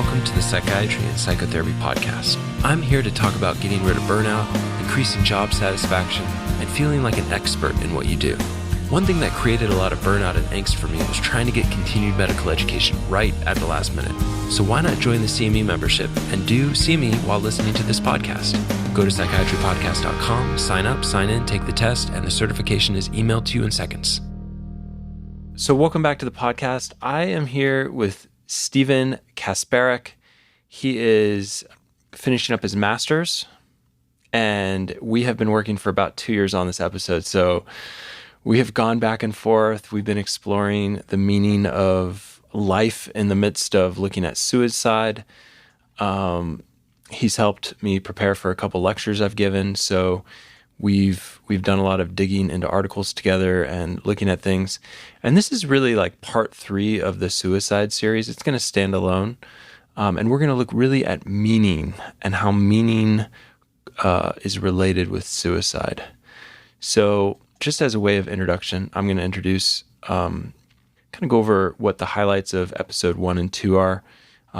welcome to the Psychiatry and Psychotherapy Podcast. I'm here to talk about getting rid of burnout, increasing job satisfaction, and feeling like an expert in what you do. One thing that created a lot of burnout and angst for me was trying to get continued medical education right at the last minute. So why not join the CME membership and do CME while listening to this podcast? Go to psychiatrypodcast.com, sign up, sign in, take the test, and the certification is emailed to you in seconds. So welcome back to the podcast. I am here with Stephen Kasparek. He is finishing up his master's, and we have been working for about 2 years on this episode. So we have gone back and forth. We've been exploring the meaning of life in the midst of looking at suicide. He's helped me prepare for a couple lectures I've given. So we've done a lot of digging into articles together and looking at things. And this is really like part 3 of the suicide series. It's going to stand alone. And we're going to look really at meaning and how meaning is related with suicide. So just as a way of introduction, I'm going to introduce, kind of go over what the highlights of episode 1 and 2 are.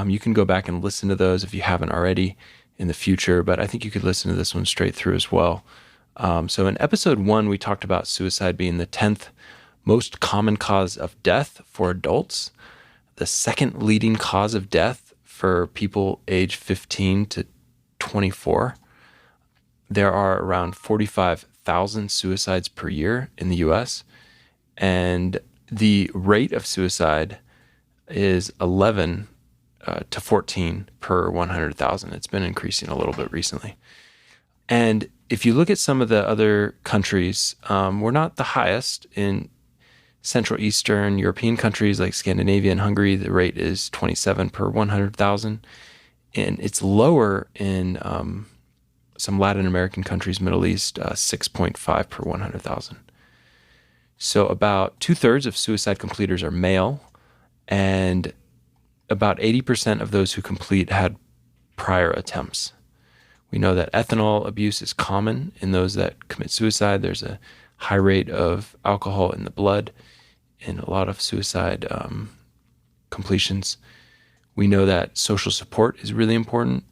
You can go back and listen to those if you haven't already in the future, but I think you could listen to this one straight through as well. So in episode 1, we talked about suicide being the 10th most common cause of death for adults, the second leading cause of death for people age 15 to 24. There are around 45,000 suicides per year in the US, and the rate of suicide is 11 to 14 per 100,000. It's been increasing a little bit recently. And if you look at some of the other countries, we're not the highest. In Central Eastern European countries like Scandinavia and Hungary, the rate is 27 per 100,000. And it's lower in some Latin American countries, Middle East, 6.5 per 100,000. So about 2/3 of suicide completers are male, and about 80% of those who complete had prior attempts. We know that ethanol abuse is common in those that commit suicide. There's a high rate of alcohol in the blood in a lot of suicide completions. We know that social support is really important,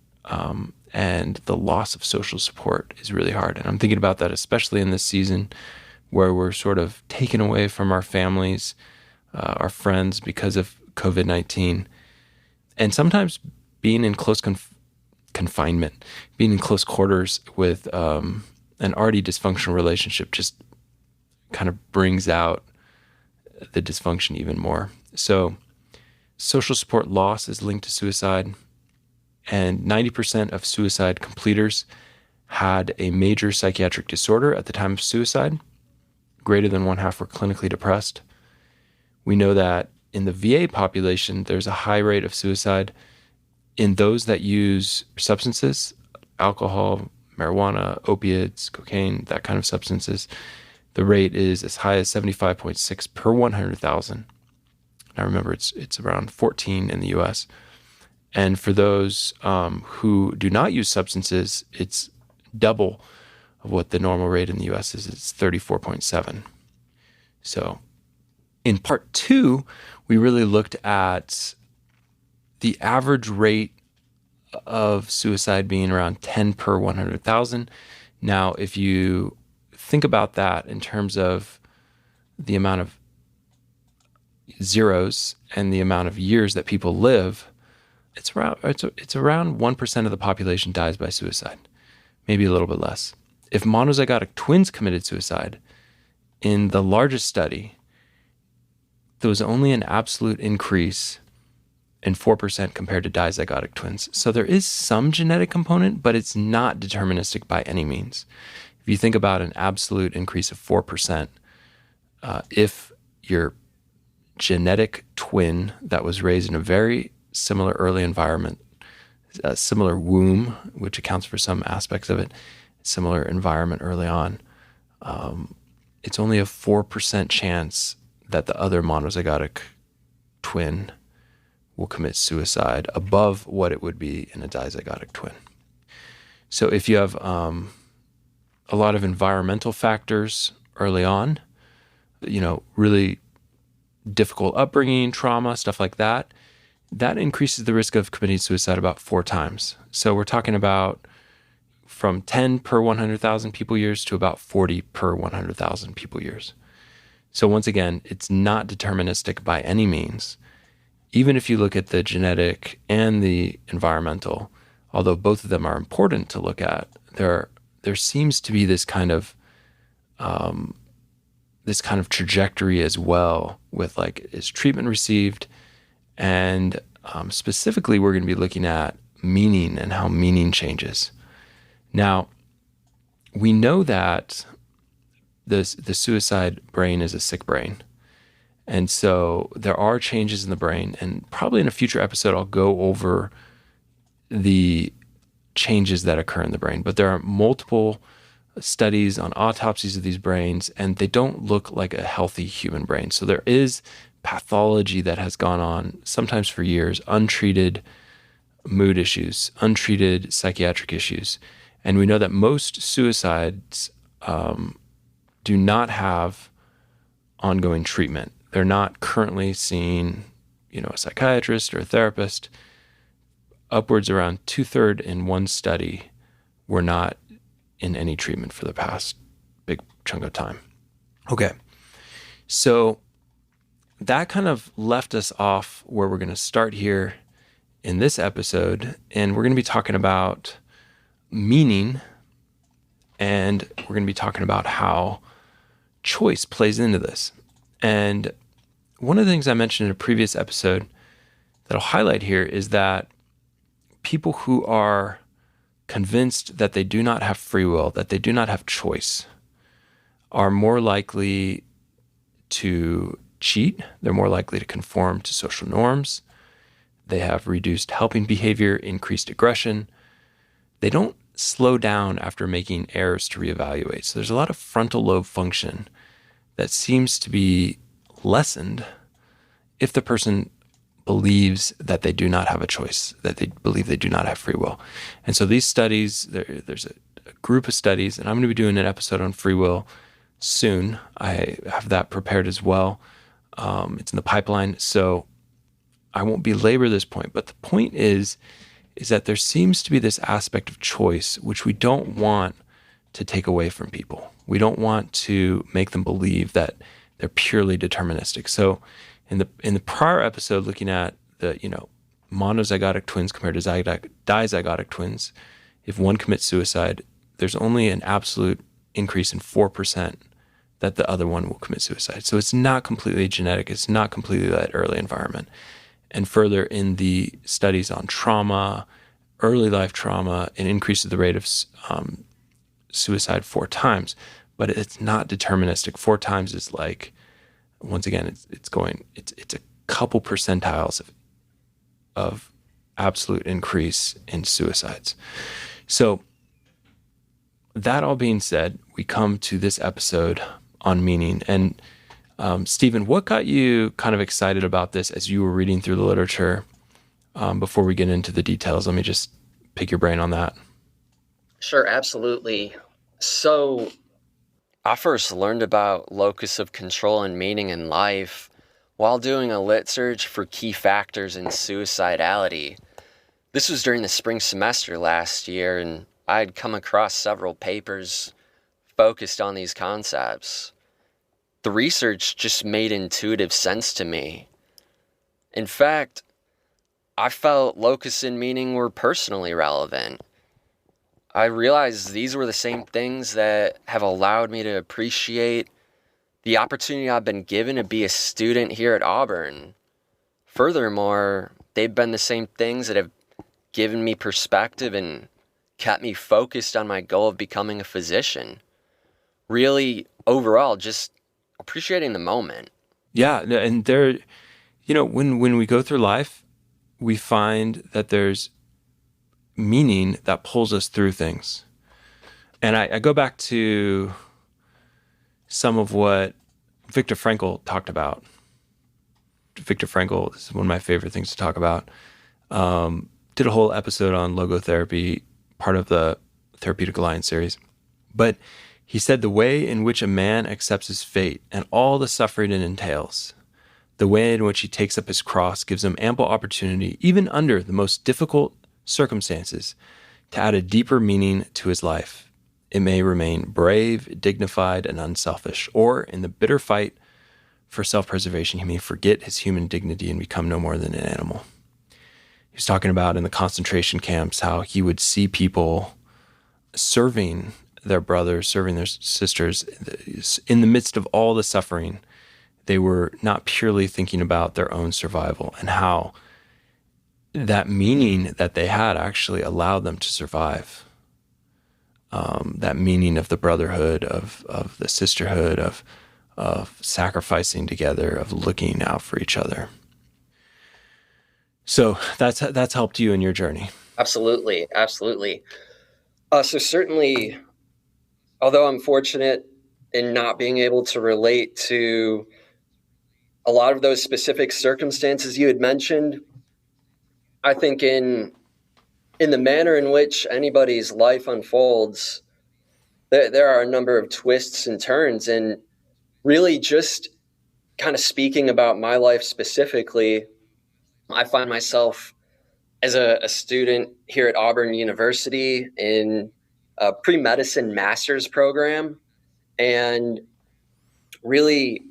and the loss of social support is really hard. And I'm thinking about that especially in this season where we're sort of taken away from our families, our friends because of COVID-19. And sometimes being in close confinement, being in close quarters with an already dysfunctional relationship just kind of brings out the dysfunction even more. So social support loss is linked to suicide, and 90% of suicide completers had a major psychiatric disorder at the time of suicide. Greater than 1/2 were clinically depressed. We know that in the VA population, there's a high rate of suicide in those that use substances, alcohol, marijuana, opiates, cocaine, that kind of substances. The rate is as high as 75.6 per 100,000. Now remember, it's around 14 in the US. And for those who do not use substances, it's double of what the normal rate in the US is. It's 34.7. So in part 2, we really looked at the average rate of suicide being around 10 per 100,000. Now, if you think about that in terms of the amount of zeros and the amount of years that people live, it's around 1% of the population dies by suicide, maybe a little bit less. If monozygotic twins committed suicide, in the largest study, there was only an absolute increase in 4% compared to dizygotic twins. So there is some genetic component, but it's not deterministic by any means. If you think about an absolute increase of 4%, if your genetic twin that was raised in a very similar early environment, a similar womb, which accounts for some aspects of it, similar environment early on, it's only a 4% chance that the other monozygotic twin will commit suicide above what it would be in a dizygotic twin. So if you have a lot of environmental factors early on, really difficult upbringing, trauma, stuff like that, that increases the risk of committing suicide about 4 times. So we're talking about from 10 per 100,000 people years to about 40 per 100,000 people years. So once again, it's not deterministic by any means. Even if you look at the genetic and the environmental, although both of them are important to look at, there seems to be this kind of trajectory as well with like, is treatment received? And specifically, we're going to be looking at meaning and how meaning changes. Now, we know that the suicide brain is a sick brain. And so there are changes in the brain, and probably in a future episode, I'll go over the changes that occur in the brain. But there are multiple studies on autopsies of these brains, and they don't look like a healthy human brain. So there is pathology that has gone on, sometimes for years, untreated mood issues, untreated psychiatric issues. And we know that most suicides do not have ongoing treatment. They're not currently seeing, a psychiatrist or a therapist. Upwards around 2/3 in one study were not in any treatment for the past big chunk of time. Okay, so that kind of left us off where we're going to start here in this episode, and we're going to be talking about meaning, and we're going to be talking about how choice plays into this. And one of the things I mentioned in a previous episode that I'll highlight here is that people who are convinced that they do not have free will, that they do not have choice, are more likely to cheat. They're more likely to conform to social norms. They have reduced helping behavior, increased aggression. They don't slow down after making errors to reevaluate. So there's a lot of frontal lobe function that seems to be lessened if the person believes that they do not have a choice, that they believe they do not have free will. And so these studies, there's a group of studies, and I'm going to be doing an episode on free will soon. I have that prepared as well. It's in the pipeline, so I won't belabor this point. But the point is that there seems to be this aspect of choice which we don't want to take away from people. We don't want to make them believe that they're purely deterministic. So in the prior episode, looking at the monozygotic twins compared to dizygotic twins, if one commits suicide, there's only an absolute increase in 4% that the other one will commit suicide. So it's not completely genetic. It's not completely that early environment. And further, in the studies on trauma, early life trauma, it increases the rate of suicide 4 times. But it's not deterministic. 4 times is like, once again, it's a couple percentiles of absolute increase in suicides. So that all being said, we come to this episode on meaning. And Stephen, what got you kind of excited about this as you were reading through the literature? Before we get into the details, let me just pick your brain on that. Sure, absolutely. So I first learned about locus of control and meaning in life while doing a lit search for key factors in suicidality. This was during the spring semester last year, and I had come across several papers focused on these concepts. The research just made intuitive sense to me. In fact, I felt locus and meaning were personally relevant. I realized these were the same things that have allowed me to appreciate the opportunity I've been given to be a student here at Auburn. Furthermore, they've been the same things that have given me perspective and kept me focused on my goal of becoming a physician. Really, overall, just appreciating the moment. Yeah, and there, when we go through life, we find that there's meaning that pulls us through things. And I go back to some of what Viktor Frankl talked about. Viktor Frankl is one of my favorite things to talk about. Did a whole episode on logotherapy, part of the Therapeutic Alliance series. But he said the way in which a man accepts his fate and all the suffering it entails, The way in which he takes up his cross gives him ample opportunity, even under the most difficult circumstances, to add a deeper meaning to his life. It may remain brave, dignified, and unselfish, or in the bitter fight for self-preservation, he may forget his human dignity and become no more than an animal. He was talking about in the concentration camps how he would see people serving their brothers, serving their sisters in the midst of all the suffering. They were not purely thinking about their own survival, and how that meaning that they had actually allowed them to survive. That meaning of the brotherhood, of the sisterhood, of sacrificing together, of looking out for each other. So that's helped you in your journey. Absolutely. So certainly, although I'm fortunate in not being able to relate to a lot of those specific circumstances you had mentioned, I think in the manner in which anybody's life unfolds, there are a number of twists and turns. And really just kind of speaking about my life specifically, I find myself as a student here at Auburn University in a pre-medicine master's program, and really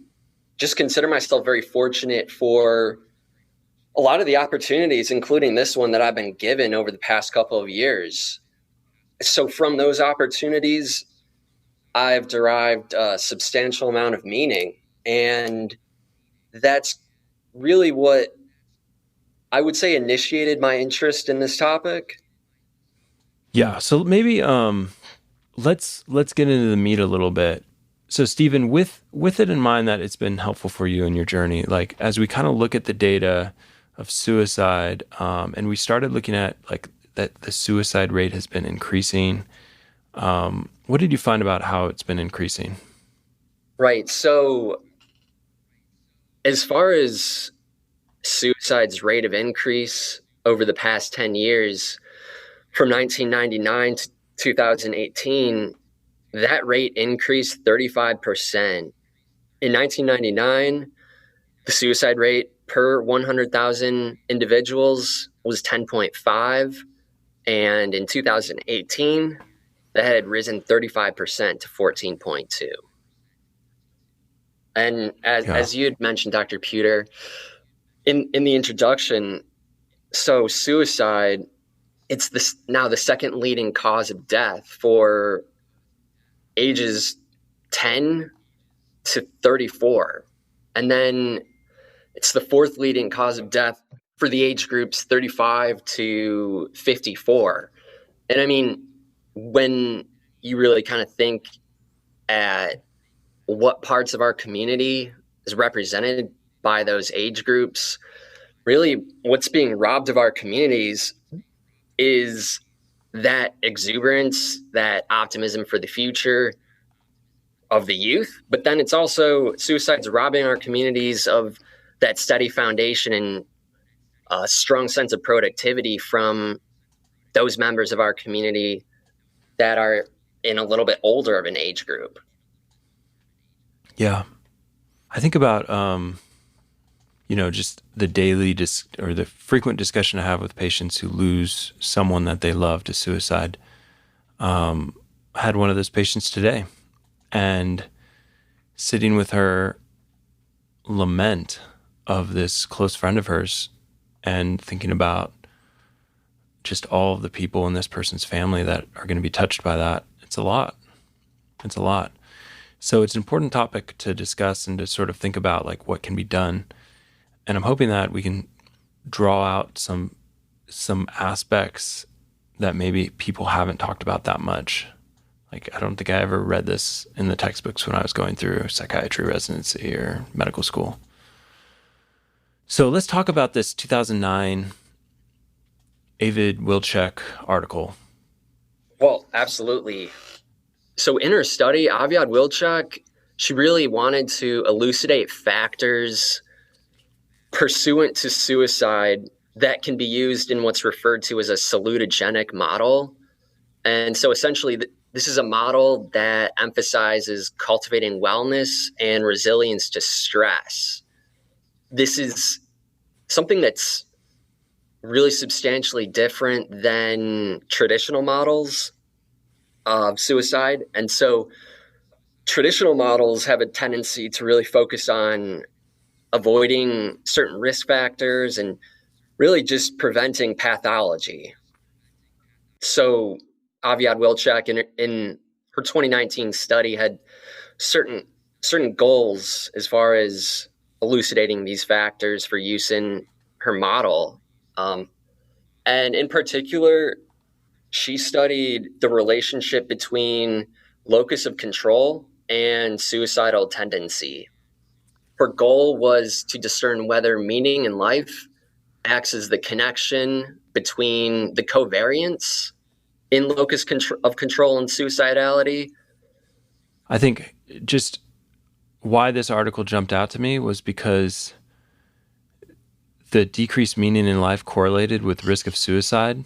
just consider myself very fortunate for a lot of the opportunities, including this one, that I've been given over the past couple of years. So from those opportunities, I've derived a substantial amount of meaning. And that's really what I would say initiated my interest in this topic. Yeah. So maybe let's get into the meat a little bit. So Stephen, with it in mind that it's been helpful for you in your journey, like as we kind of look at the data of suicide, and we started looking at like that the suicide rate has been increasing. What did you find about how it's been increasing? Right. So as far as suicide's rate of increase over the past 10 years, from 1999 to 2018, that rate increased 35%. In 1999, the suicide rate per 100,000 individuals was 10.5. And in 2018, that had risen 35% to 14.2. And as you had mentioned, Dr. Pewter, in the introduction, so suicide, it's now the second leading cause of death for ages 10 to 34. And then it's the fourth leading cause of death for the age groups 35 to 54. And I mean, when you really kind of think at what parts of our community is represented by those age groups, really what's being robbed of our communities is that exuberance, that optimism for the future of the youth. But then it's also suicide's robbing our communities of that steady foundation and a strong sense of productivity from those members of our community that are in a little bit older of an age group. Yeah. I think about, just the daily or the frequent discussion I have with patients who lose someone that they love to suicide. I had one of those patients today, and sitting with her lament of this close friend of hers and thinking about just all of the people in this person's family that are going to be touched by that. It's a lot. So it's an important topic to discuss and to sort of think about like what can be done. And I'm hoping that we can draw out some aspects that maybe people haven't talked about that much. Like, I don't think I ever read this in the textbooks when I was going through psychiatry residency or medical school. So let's talk about this 2009 Avid Wilczek article. Well, absolutely. So in her study, Aviad Wilczek, she really wanted to elucidate factors pursuant to suicide that can be used in what's referred to as a salutogenic model. And so essentially, this is a model that emphasizes cultivating wellness and resilience to stress. this is something that's really substantially different than traditional models of suicide. And so traditional models have a tendency to really focus on avoiding certain risk factors and really just preventing pathology. So Aviad Wilczek in her 2019 study had certain goals as far as elucidating these factors for use in her model. And in particular, she studied the relationship between locus of control and suicidal tendency. Her goal was to discern whether meaning in life acts as the connection between the covariance in locus of control and suicidality. I think just why this article jumped out to me was because the decreased meaning in life correlated with risk of suicide,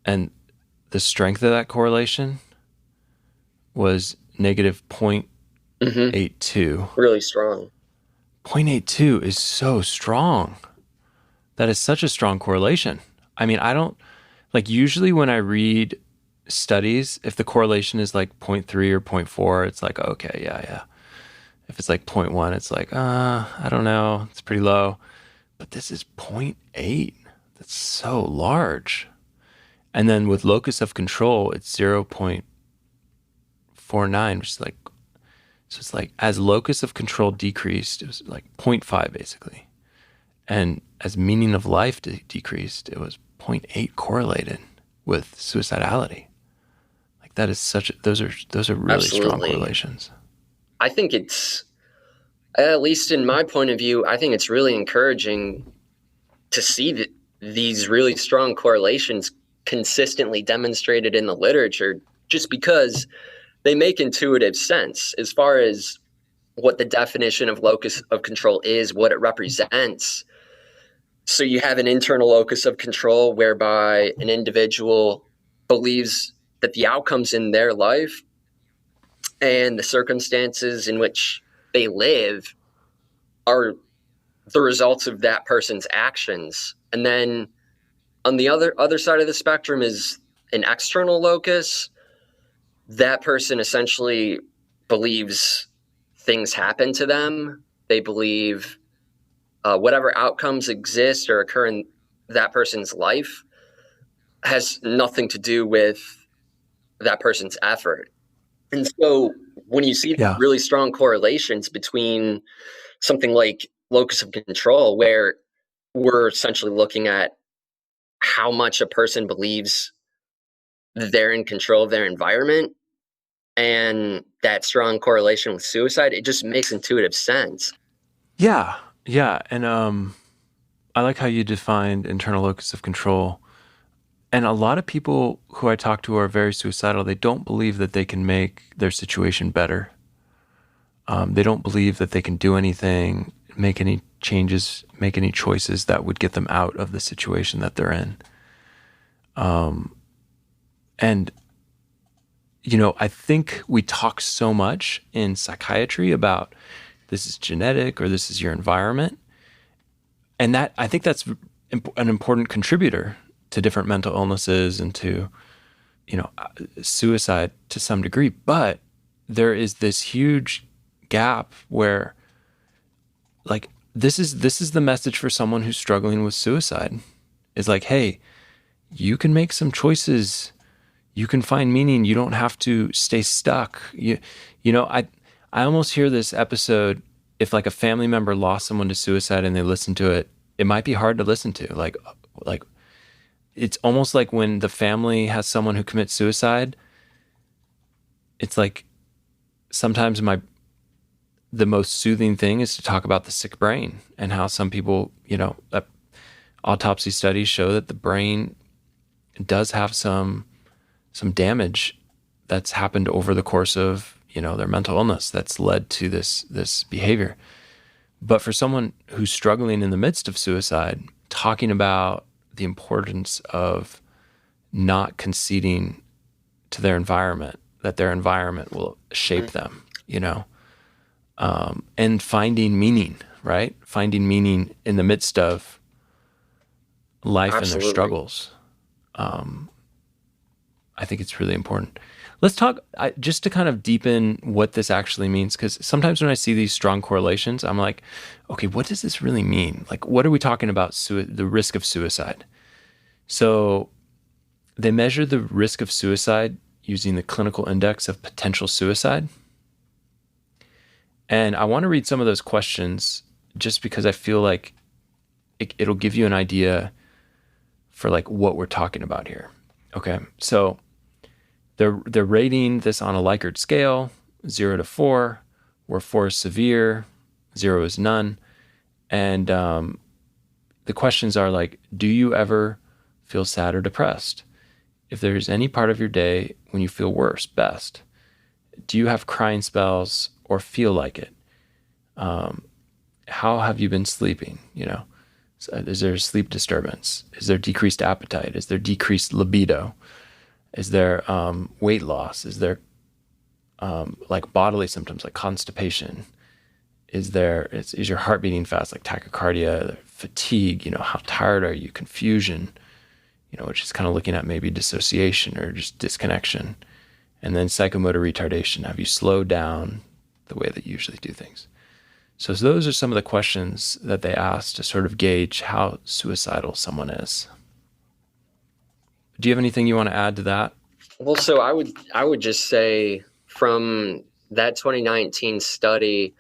and the strength of that correlation was negative 0.82. Really strong. 0.82 is so strong. That is such a strong correlation. I mean, I don't, like, usually when I read studies, if the correlation is like 0.3 or 0.4, it's like, okay, yeah. If it's like 0.1, it's like, I don't know, it's pretty low. But this is 0.8. That's so large. And then with locus of control, it's 0.49, which is like, so it's like as locus of control decreased, it was like 0.5 basically. And as meaning of life decreased, it was 0.8 correlated with suicidality. Like that is those are really Absolutely. Strong correlations. I think it's, at least in my point of view, I think it's really encouraging to see these really strong correlations consistently demonstrated in the literature, just because they make intuitive sense as far as what the definition of locus of control is, what it represents. So you have an internal locus of control whereby an individual believes that the outcomes in their life and the circumstances in which they live are the results of that person's actions. And then on the other side of the spectrum is an external locus. That person essentially believes things happen to them. They believe whatever outcomes exist or occur in that person's life has nothing to do with that person's effort. And so when you see really strong correlations between something like locus of control, where we're essentially looking at how much a person believes they're in control of their environment, and that strong correlation with suicide, it just makes intuitive sense. Yeah. And I like how you defined internal locus of control. And a lot of people who I talk to are very suicidal. They don't believe that they can make their situation better. They don't believe that they can do anything, make any changes, make any choices that would get them out of the situation that they're in. And, you know, I think we talk so much in psychiatry about this is genetic or this is your environment. And that, I think that's an important contributor to different mental illnesses and to, you know, suicide to some degree. But there is this huge gap where, like, this is the message for someone who's struggling with suicide, is like, hey, you can make some choices, you can find meaning, you don't have to stay stuck. You know, I almost hear this episode, if like a family member lost someone to suicide and they listen to it, it might be hard to listen to. Like it's almost like when the family has someone who commits suicide, it's like sometimes the most soothing thing is to talk about the sick brain and how some people, you know, autopsy studies show that the brain does have some damage that's happened over the course of, you know, their mental illness that's led to this behavior. But for someone who's struggling in the midst of suicide, talking about the importance of not conceding to their environment, that their environment will shape them, you know, and finding meaning, right? Finding meaning in the midst of life and their Absolutely. struggles. I think it's really important. Let's talk just to kind of deepen what this actually means, because sometimes when I see these strong correlations, I'm like, okay, what does this really mean? Like, what are we talking about? The risk of suicide. So they measure the risk of suicide using the clinical index of potential suicide. And I want to read some of those questions just because I feel like it'll give you an idea for like what we're talking about here. Okay, so they're rating this on a Likert scale, 0 to 4, where 4 is severe, 0 is none. And the questions are like, do you ever feel sad or depressed? If there's any part of your day when you feel worse, best. Do you have crying spells or feel like it? How have you been sleeping? Is there sleep disturbance? Is there decreased appetite? Is there decreased libido? Is there weight loss? Is there like bodily symptoms like constipation? Is your heart beating fast, like tachycardia, fatigue? How tired are you? Confusion, which is kind of looking at maybe dissociation or just disconnection. And then psychomotor retardation. Have you slowed down the way that you usually do things? So those are some of the questions that they ask to sort of gauge how suicidal someone is. Do you have anything you want to add to that? Well, so I would just say from that 2019 study,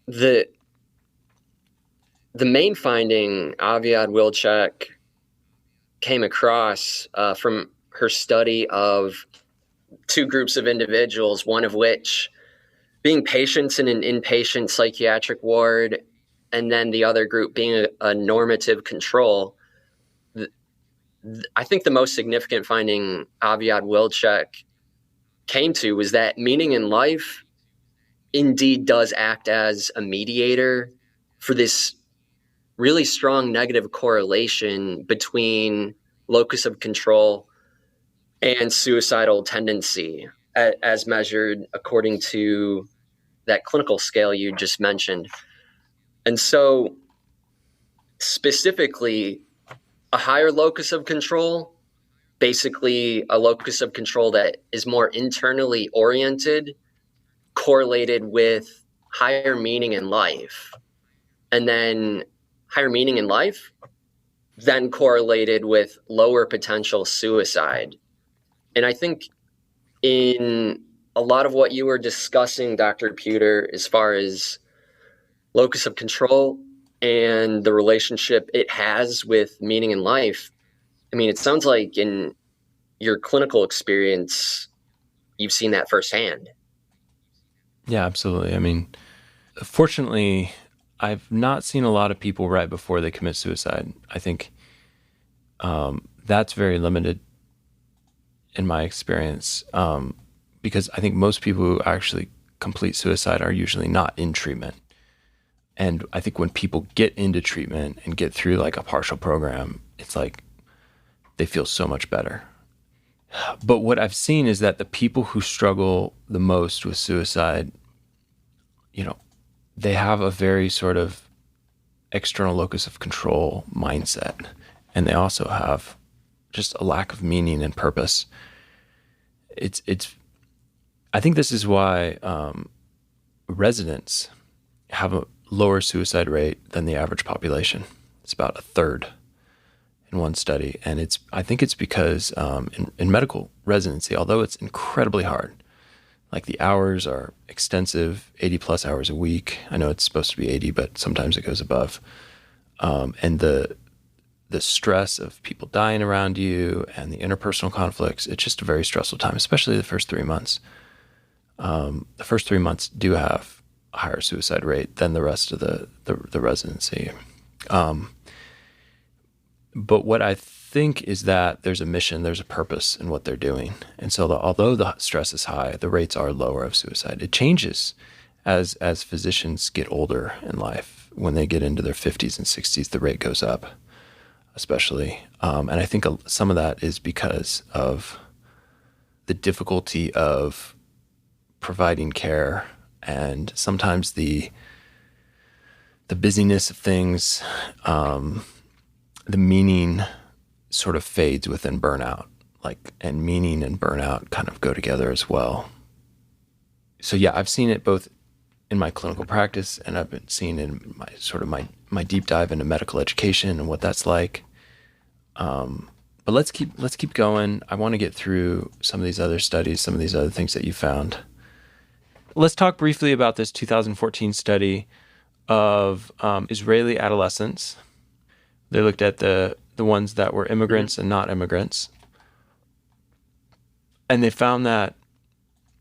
the main finding Aviad Wilczek came across from her study of two groups of individuals, one of which being patients in an inpatient psychiatric ward, and then the other group being a normative control. I think the most significant finding Aviad Wilczek came to was that meaning in life indeed does act as a mediator for this really strong negative correlation between locus of control and suicidal tendency, as measured according to that clinical scale you just mentioned. And so specifically, a higher locus of control, basically a locus of control that is more internally oriented, correlated with higher meaning in life. And then higher meaning in life then correlated with lower potential suicide. And I think in a lot of what you were discussing, Dr. Pewter, as far as locus of control and the relationship it has with meaning in life, I mean, it sounds like in your clinical experience, you've seen that firsthand. Yeah, absolutely. I mean, fortunately, I've not seen a lot of people right before they commit suicide. I think that's very limited in my experience, because I think most people who actually complete suicide are usually not in treatment. And I think when people get into treatment and get through like a partial program, it's like they feel so much better. But what I've seen is that the people who struggle the most with suicide, they have a very sort of external locus of control mindset. And they also have just a lack of meaning and purpose. I think this is why residents have a lower suicide rate than the average population. It's about a third in one study. And I think it's because in medical residency, although it's incredibly hard, like the hours are extensive, 80 plus hours a week. I know it's supposed to be 80, but sometimes it goes above. And the stress of people dying around you and the interpersonal conflicts, it's just a very stressful time, especially the first 3 months. The first 3 months do have a higher suicide rate than the rest of the residency. But what I think is that there's a mission, there's a purpose in what they're doing. And so although the stress is high, the rates are lower of suicide. It changes as physicians get older in life. When they get into their 50s and 60s, the rate goes up, especially. And I think some of that is because of the difficulty of providing care and sometimes the busyness of things, the meaning sort of fades within burnout, and meaning and burnout kind of go together as well. So yeah, I've seen it both in my clinical practice, and I've been seeing it in my deep dive into medical education and what that's like. But let's keep going. I want to get through some of these other studies, some of these other things that you found. Let's talk briefly about this 2014 study of Israeli adolescents. They looked at the ones that were immigrants and not immigrants. And they found that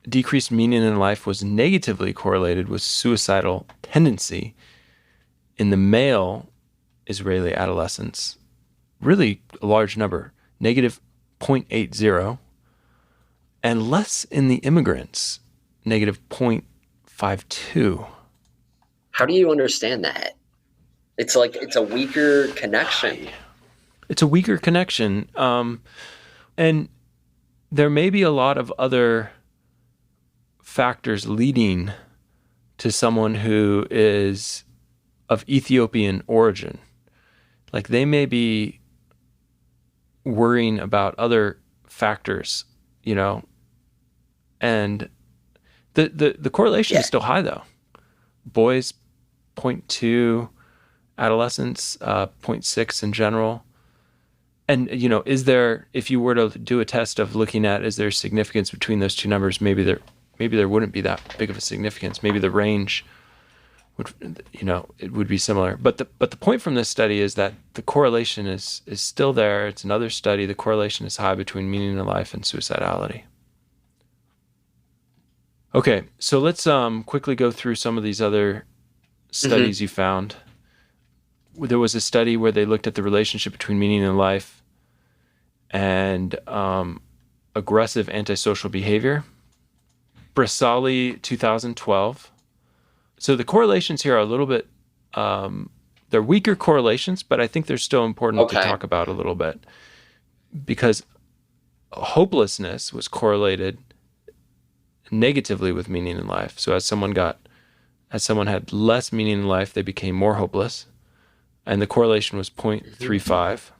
decreased meaning in life was negatively correlated with suicidal tendency in the male Israeli adolescents. Really a large number, negative 0.80, and less in the immigrants, negative 0.52. How do you understand that? It's like it's a weaker connection. It's a weaker connection. And there may be a lot of other factors leading to someone who is of Ethiopian origin. Like they may be worrying about other factors, and the correlation is still high though. Boys 0.2, adolescents 0.6 in general. And is there, if you were to do a test of looking at is there significance between those two numbers, maybe there wouldn't be that big of a significance. Maybe the range would, it would be similar. But the point from this study is that the correlation is still there. It's another study. The correlation is high between meaning in life and suicidality. Okay, so let's quickly go through some of these other studies you found. There was a study where they looked at the relationship between meaning in life and aggressive antisocial behavior. Brasali, 2012. So the correlations here are a little bit, they're weaker correlations, but I think they're still important to talk about a little bit, because hopelessness was correlated negatively with meaning in life. So as someone had less meaning in life, they became more hopeless. And the correlation was 0.35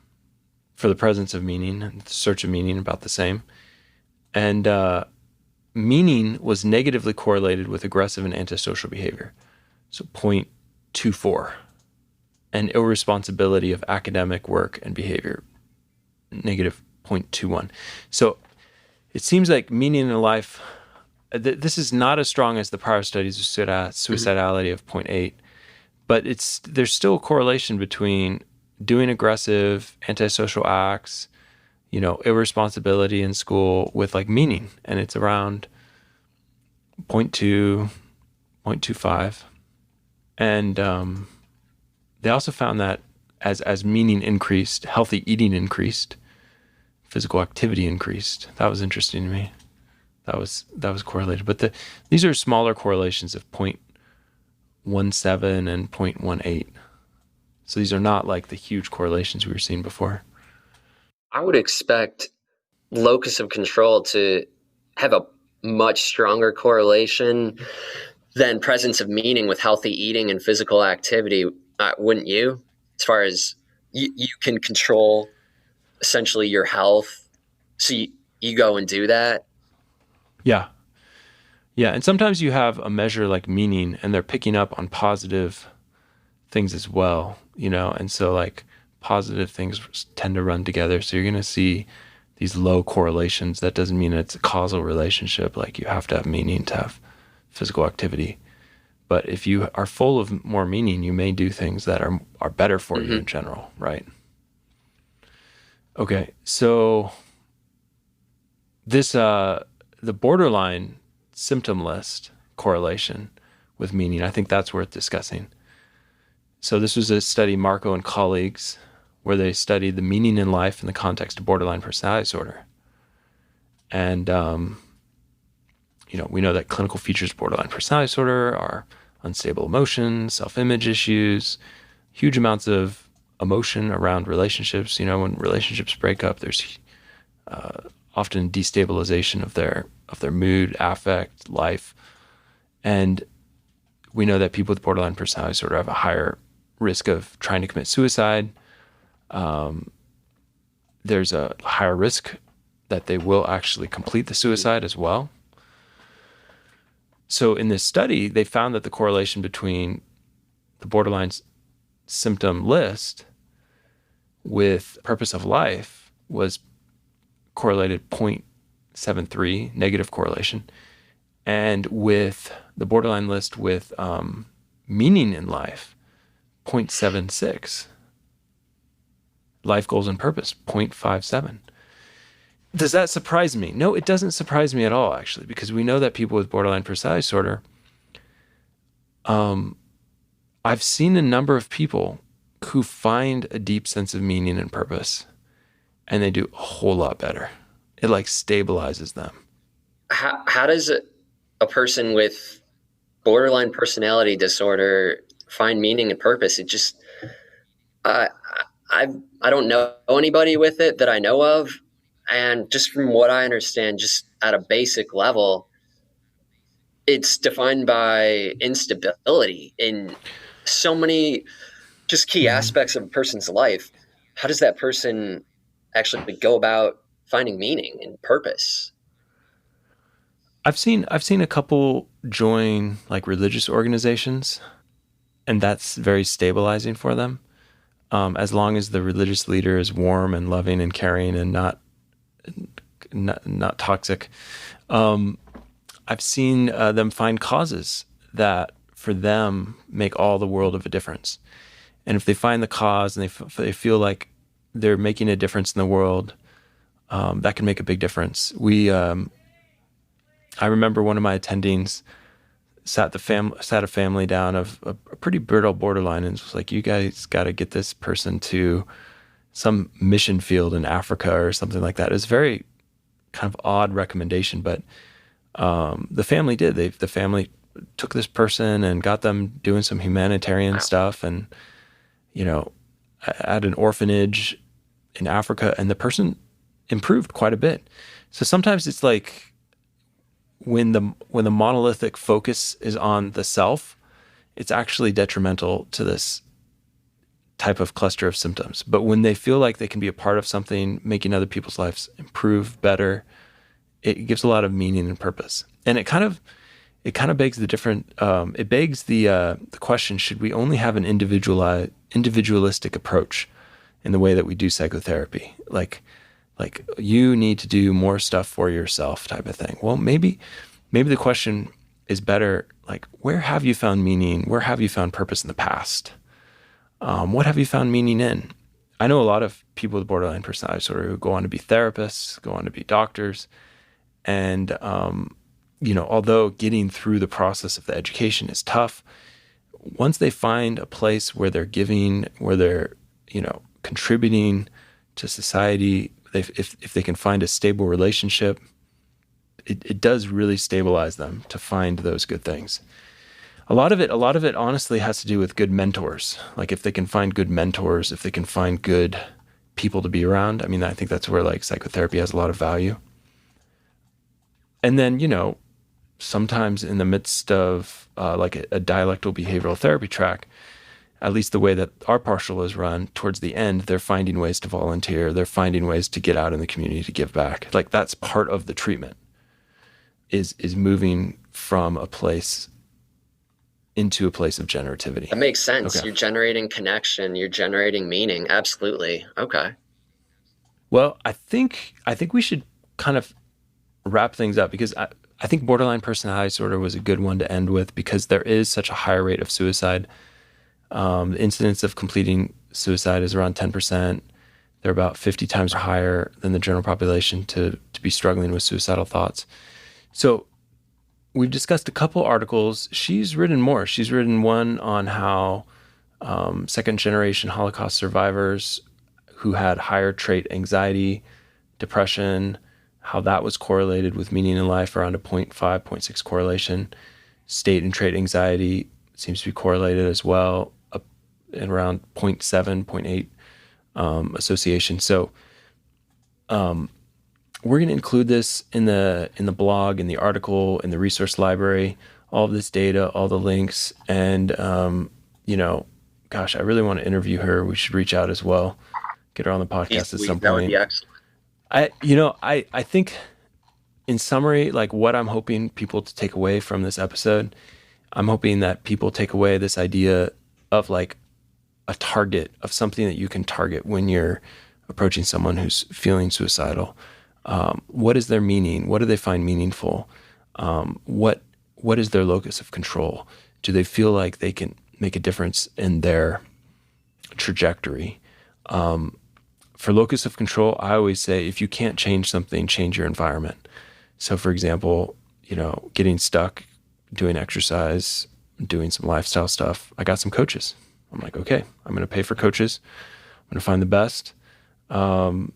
for the presence of meaning, and the search of meaning about the same. And meaning was negatively correlated with aggressive and antisocial behavior, so 0.24. And irresponsibility of academic work and behavior, negative 0.21. So it seems like meaning in life, this is not as strong as the prior studies of suicidality of 0.8, but there's still a correlation between doing aggressive, antisocial acts, irresponsibility in school with meaning, and it's around 0.2, 0.25. And they also found that as meaning increased, healthy eating increased, physical activity increased. That was interesting to me. That was correlated. But these are smaller correlations of 0.17 and 0.18. So these are not like the huge correlations we were seeing before. I would expect locus of control to have a much stronger correlation than presence of meaning with healthy eating and physical activity, wouldn't you? As far as you can control essentially your health, so you go and do that. Yeah. And sometimes you have a measure like meaning, and they're picking up on positive things as well, and so positive things tend to run together. So you're going to see these low correlations. That doesn't mean it's a causal relationship, like you have to have meaning to have physical activity. But if you are full of more meaning, you may do things that are better for you in general, right? Okay, so this the borderline symptom list correlation with meaning, I think that's worth discussing. So this was a study, Marco and colleagues, where they studied the meaning in life in the context of borderline personality disorder. And, we know that clinical features of borderline personality disorder are unstable emotions, self-image issues, huge amounts of emotion around relationships. When relationships break up, there's often destabilization of their mood, affect, life. And We know that people with borderline personality disorder have a higher risk of trying to commit suicide. There's a higher risk that they will actually complete the suicide as well. So in this study, they found that the correlation between the borderline symptom list with purpose of life was correlated 0.73, negative correlation, and with the borderline list with meaning in life, 0.76. Life goals and purpose, 0.57. Does that surprise me? No, it doesn't surprise me at all, actually, because we know that people with borderline personality disorder, I've seen a number of people who find a deep sense of meaning and purpose, and they do a whole lot better. It like stabilizes them. How does a person with borderline personality disorder find meaning and purpose? It just, I don't know anybody with it that I know of. And just from what I understand, just at a basic level, it's defined by instability in so many just key aspects of a person's life. How does that person actually go about finding meaning and purpose? I've seen a couple join like religious organizations, and that's very stabilizing for them. As long as the religious leader is warm and loving and caring and not toxic. I've seen them find causes that for them make all the world of a difference. And if they find the cause and they feel like they're making a difference in the world, that can make a big difference. I remember one of my attendings sat a family down of a pretty brittle borderline and was like, you guys got to get this person to some mission field in Africa or something like that. It was a very kind of odd recommendation, but the family did. The family took this person and got them doing some humanitarian stuff, and at an orphanage in Africa, and the person improved quite a bit. So sometimes it's like when the monolithic focus is on the self, it's actually detrimental to this type of cluster of symptoms. But when they feel like they can be a part of something, making other people's lives improve better, it gives a lot of meaning and purpose. And it kind of begs the question: should we only have an individualistic approach in the way that we do psychotherapy? Like you need to do more stuff for yourself type of thing. Well, maybe the question is better, like, where have you found meaning? Where have you found purpose in the past? What have you found meaning in? I know a lot of people with borderline personality disorder who go on to be therapists, go on to be doctors. And, although getting through the process of the education is tough, once they find a place where they're giving, where they're, contributing to society, if they can find a stable relationship, it does really stabilize them to find those good things. A lot of it honestly has to do with good mentors. Like if they can find good mentors, if they can find good people to be around. I mean, I think that's where like psychotherapy has a lot of value. And then, sometimes in the midst of like a dialectical behavioral therapy track, at least the way that our partial is run, towards the end, they're finding ways to volunteer. They're finding ways to get out in the community to give back. Like that's part of the treatment, is moving from a place into a place of generativity. That makes sense. Okay. You're generating connection. You're generating meaning. Absolutely. Okay. Well, I think we should kind of wrap things up, because I think borderline personality disorder was a good one to end with, because there is such a higher rate of suicide. The incidence of completing suicide is around 10%. They're about 50 times higher than the general population to be struggling with suicidal thoughts. So we've discussed a couple articles. She's written more. She's written one on how second-generation Holocaust survivors who had higher trait anxiety, depression, how that was correlated with meaning in life, around a 0.5, 0.6 correlation. State and trait anxiety seems to be correlated as well, up at around 0.7, 0.8 association. So we're going to include this in the blog, in the article, in the resource library. all of this data, all the links, and gosh, I really want to interview her. We should reach out as well, get her on the podcast at some That would point. be excellent. I think in summary, like what I'm hoping people to take away from this episode, I'm hoping that people take away this idea of like a target, of something that you can target when you're approaching someone who's feeling suicidal. What is their meaning? What do they find meaningful? What is their locus of control? Do they feel like they can make a difference in their trajectory? For locus of control, I always say, if you can't change something, change your environment. So for example, getting stuck doing exercise, doing some lifestyle stuff, I got some coaches. I'm like, okay, I'm going to pay for coaches. I'm going to find the best. And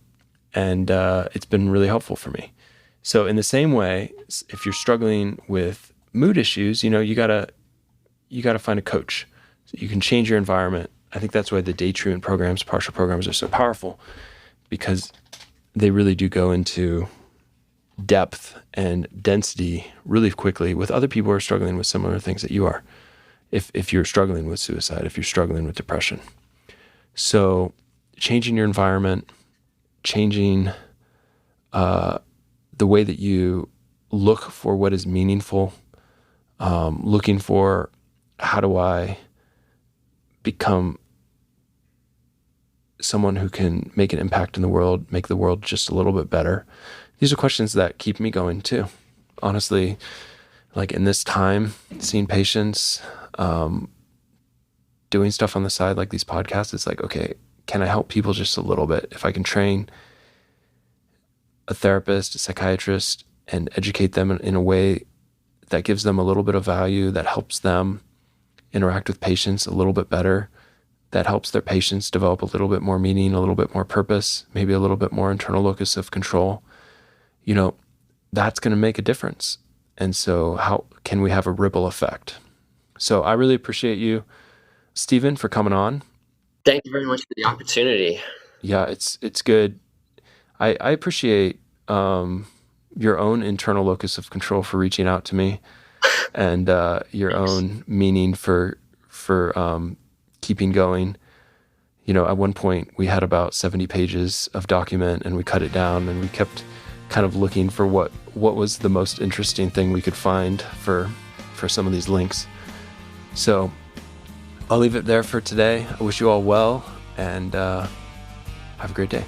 it's been really helpful for me. So in the same way, if you're struggling with mood issues, you gotta find a coach. So you can change your environment. I think that's why the day treatment programs, partial programs are so powerful, because they really do go into depth and density really quickly with other people who are struggling with similar things that you are. If you're struggling with suicide, if you're struggling with depression. So changing your environment, changing the way that you look for what is meaningful, looking for how do I become someone who can make an impact in the world, make the world just a little bit better. These are questions that keep me going too. Honestly, like in this time, seeing patients, doing stuff on the side like these podcasts, it's like, okay, can I help people just a little bit? If I can train a therapist, a psychiatrist, and educate them in a way that gives them a little bit of value, that helps them interact with patients a little bit better, that helps their patients develop a little bit more meaning, a little bit more purpose, maybe a little bit more internal locus of control, that's going to make a difference. And so how can we have a ripple effect? So I really appreciate you, Stephen, for coming on. Thank you very much for the opportunity. Yeah, it's good. I appreciate your own internal locus of control for reaching out to me, and your own meaning for keeping going. At one point we had about 70 pages of document, and we cut it down, and we kept kind of looking for what was the most interesting thing we could find for some of these links. So I'll leave it there for today. I wish you all well, and have a great day.